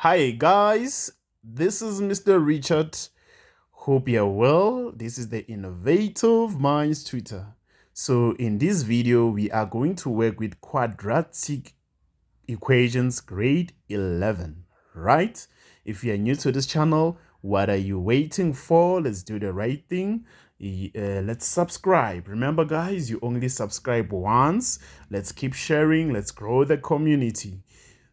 Hi guys, this is Mr. Richard. Hope you're well. This is the Innovative Minds Twitter. So in this video, we are going to work with quadratic equations grade 11, right? If you are new to this channel, what are you waiting for? Let's do the right thing. Let's subscribe. Remember guys, you only subscribe once. Let's keep sharing. Let's grow the community.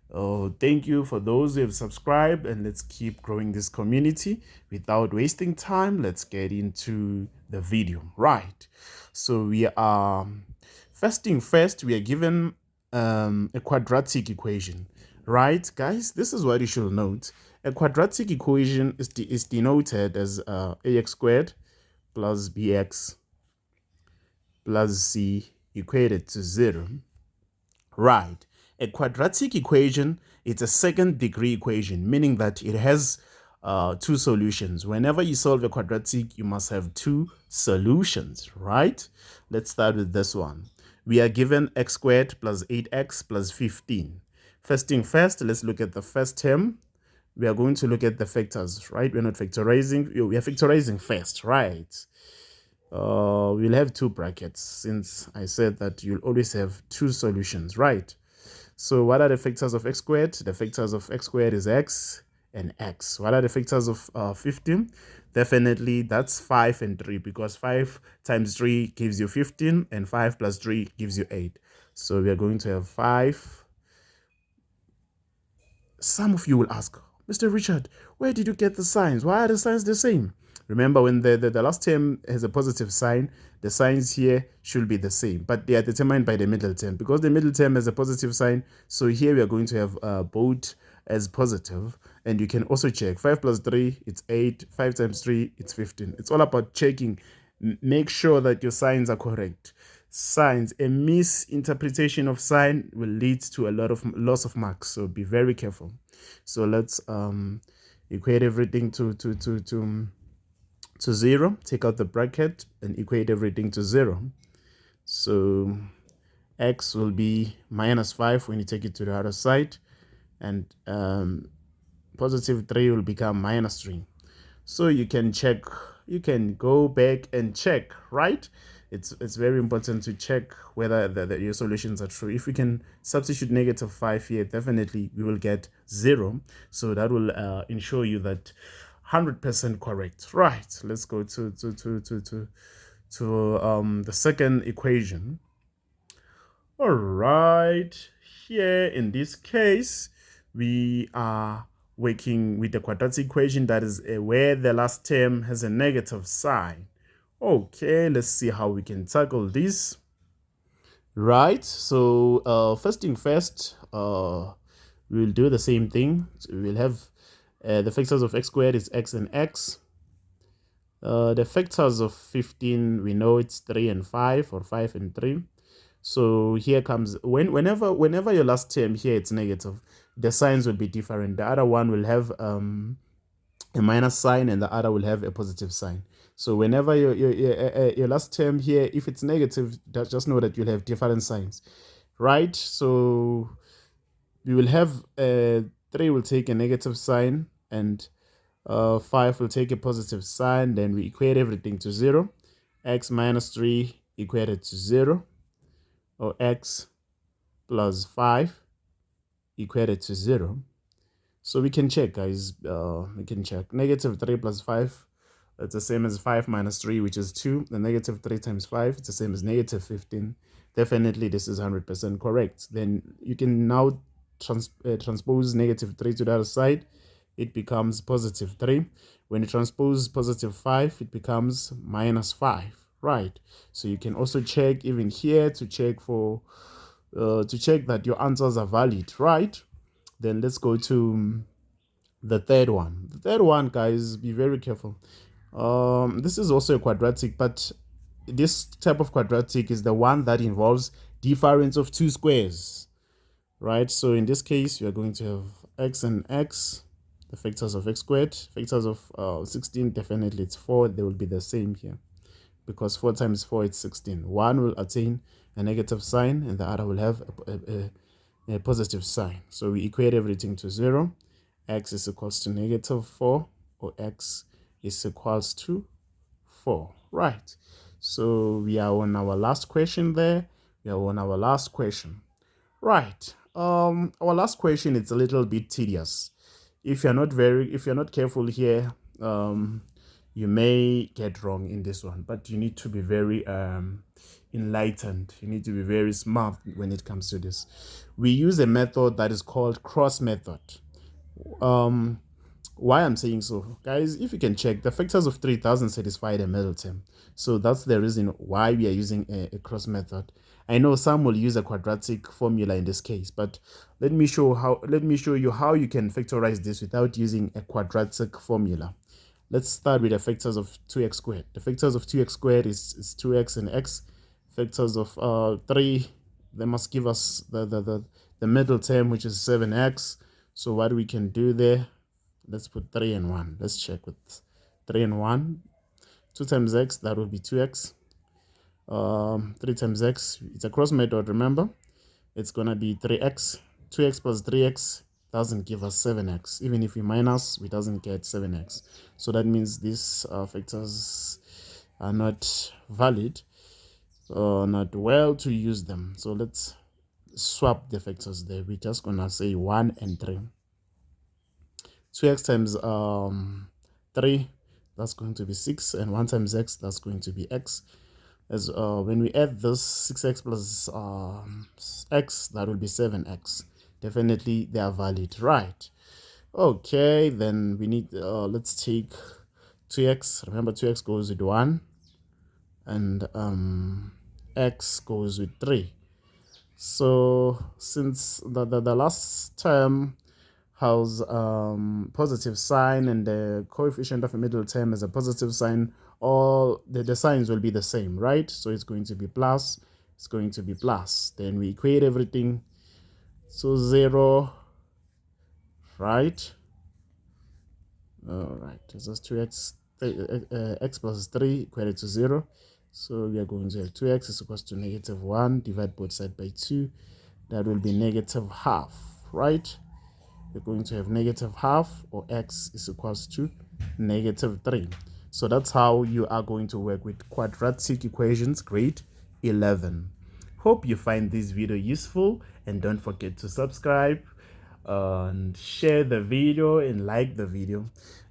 Oh, thank you for those who have subscribed, and let's keep growing this community. Without wasting time, let's get into the video. Right. So we are first thing first, we are given a quadratic equation. Right, guys? This is what you should note. A quadratic equation is denoted as ax squared plus bx plus c equated to 0. Right. A quadratic equation is a second degree equation, meaning that it has two solutions. Whenever you solve a quadratic, you must have two solutions, right? Let's start with this one. We are given x squared plus 8x plus 15. First thing first, let's look at the first term. We are going to look at the factors, right? We're not factorizing. We are factorizing first, right? We'll have two brackets since I said that you'll always have two solutions, right? So what are the factors of x squared? The factors of x squared is x and x. What are the factors of 15? Definitely that's 5 and 3, because 5 times 3 gives you 15 and 5 plus 3 gives you 8. So we are going to have 5. Some of you will ask, Mr. Richard, where did you get the signs? Why are the signs the same? Remember, when the last term has a positive sign, the signs here should be the same, but they are determined by the middle term. Because the middle term has a positive sign, so here we are going to have both as positive. And you can also check 5 plus 3, it's 8. 5 times 3, it's 15. It's all about checking. Make sure that your signs are correct. Signs, a misinterpretation of sign will lead to a lot of loss of marks, so be very careful. So let's equate everything to 0. Take out the bracket and equate everything to 0. So x will be minus 5 when you take it to the other side, and positive 3 will become minus 3. So you can check, you can go back and check, right? It's very important to check whether your solutions are true. If we can substitute negative 5 here, definitely we will get 0. So that will ensure you that 100% correct. Right, let's go to the second equation. All right, here in this case, we are working with the quadratic equation that is where the last term has a negative sign. Okay, let's see how we can tackle this. Right, so first thing first, we'll do the same thing. So we'll have the factors of x squared is x and x. The factors of 15, we know it's 3 and 5, or 5 and 3. So here comes, whenever your last term here it's negative, the signs will be different. The other one will have a minus sign, and the other will have a positive sign. So whenever your last term here, if it's negative, just know that you'll have different signs, right? So we will have 3 will take a negative sign, and 5 will take a positive sign. Then we equate everything to 0. X minus 3 equated to 0, or x plus 5 equated to 0. So we can check, guys. We can check. Negative 3 plus 5, it's the same as 5 minus 3, which is 2. The negative 3 times 5, it's the same as negative 15. Definitely, this is 100% correct. Then you can now transpose negative 3 to the other side. It becomes positive 3. When you transpose positive 5, it becomes minus 5. Right. So you can also check even here to check for to check that your answers are valid, right? Then let's go to the third one. The third one, guys, be very careful. This is also a quadratic, but this type of quadratic is the one that involves difference of two squares, right? So in this case, we are going to have x and x, the factors of x squared. Factors of 16, definitely it's 4. They will be the same here, because 4 times 4 is 16. One will attain a negative sign, and the other will have a positive sign. So we equate everything to 0. x is equals to -4, or x is equals to 4. Right. So we are on our last question there. We are on our last question. Right. Our last question is a little bit tedious. If you're not careful here, you may get wrong in this one, but you need to be very enlightened. You need to be very smart when it comes to this. We use a method that is called cross method. Why I'm saying so, guys, if you can check, the factors of 3000 satisfy the middle term, so that's the reason why we are using a cross method. I know some will use a quadratic formula in this case, but let me show you how you can factorize this without using a quadratic formula. Let's start with the factors of 2x squared. The factors of 2x squared is 2x and x. Factors of 3, they must give us the middle term, which is 7x. So what we can do there, let's put 3 and 1. Let's check with 3 and 1. 2 times x, that will be 2x. 3 times x, it's a cross method, remember? It's going to be 3x. 2x plus 3x doesn't give us 7x. Even if we minus, we doesn't get 7x. So that means these factors are not valid, not well to use them. So let's swap the factors there. We're just going to say 1 and 3. 2x times 3, that's going to be 6, and 1 times x, that's going to be x. As when we add this 6x plus x, that will be 7x. Definitely they are valid, right? Okay, then we need let's take 2x. Remember, 2x goes with 1, and x goes with 3. So since the last term has positive sign and the coefficient of a middle term is a positive sign, all the signs will be the same, right? So it's going to be plus, it's going to be plus. Then we equate everything, so 0, right? All right, this is 2x, x plus 3 equated to 0. So we are going to have 2x is equals to -1, divide both sides by 2. That will be -half, right? We're going to have -half, or x is equals to -3. So that's how you are going to work with quadratic equations, grade 11. Hope you find this video useful, and don't forget to subscribe and share the video and like the video,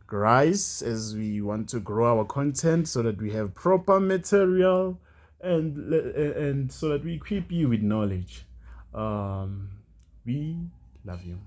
guys, as we want to grow our content so that we have proper material and so that we equip you with knowledge. We love you.